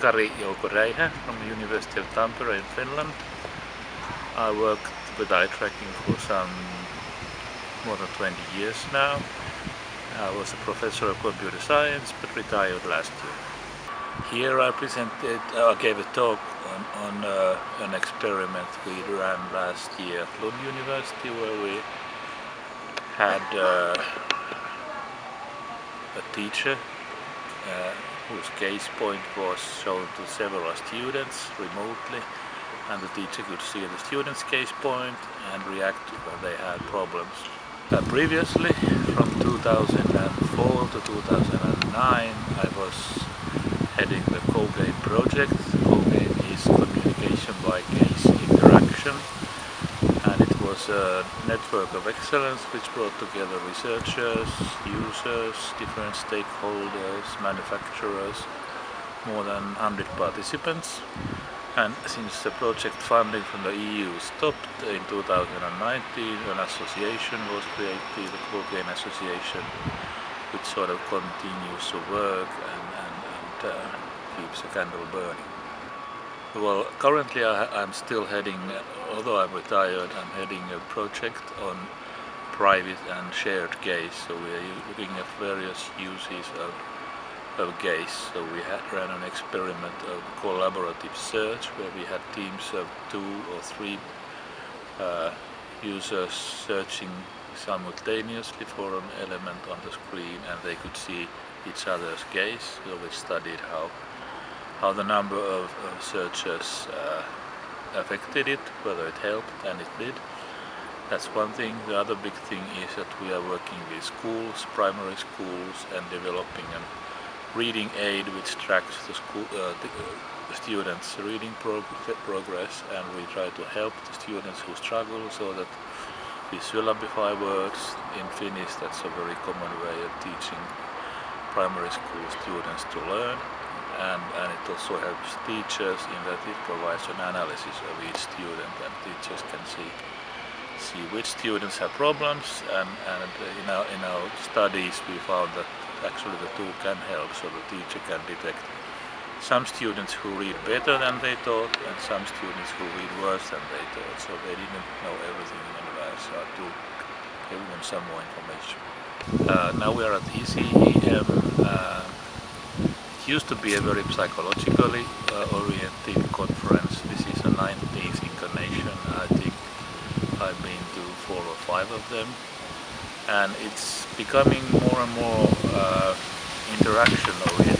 Kari-Jouko Raiha from the University of Tampere in Finland. I worked with eye tracking for some more than 20 years now. I was a professor of computer science but retired last year. Here I gave a talk on an experiment we ran last year at Lund University, where we had a teacher whose case point was shown to several students remotely, and the teacher could see the student's case point and react when they had problems. Previously, from 2004 to 2009, I was heading the CoGAIN project. CoGAIN is Communication by Case Interaction, and it was a network of excellence which brought together researchers, users, different stakeholders, manufacturers, more than 100 participants. And since the project funding from the EU stopped in 2019, an association was created, the CoGAIN Association, which sort of continues to work and keeps the candle burning. Well, currently I'm still heading, although I'm retired, I'm heading a project on private and shared gaze. So we are looking at various uses of gaze. So we ran an experiment of collaborative search where we had teams of 2 or 3 users searching simultaneously for an element on the screen, and they could see each other's gaze. So we studied how the number of searches affected it, whether it helped, and it did. That's one thing. The other big thing is that we are working with schools, primary schools, and developing a reading aid which tracks the students' reading progress, and we try to help the students who struggle so that we syllabify words in Finnish. That's a very common way of teaching primary school students to learn, and it also helps teachers in that it provides an analysis of each student, and teachers can see which students have problems, and in our studies we found that actually the two can help, so the teacher can detect some students who read better than they thought and some students who read worse than they thought, so they didn't know everything in advance, so to give them some more information. Now we are at ECEM. It used to be a very psychologically oriented conference. This is the 19th incarnation. I think I've been to 4 or 5 of them, and it's becoming more and more interaction oriented.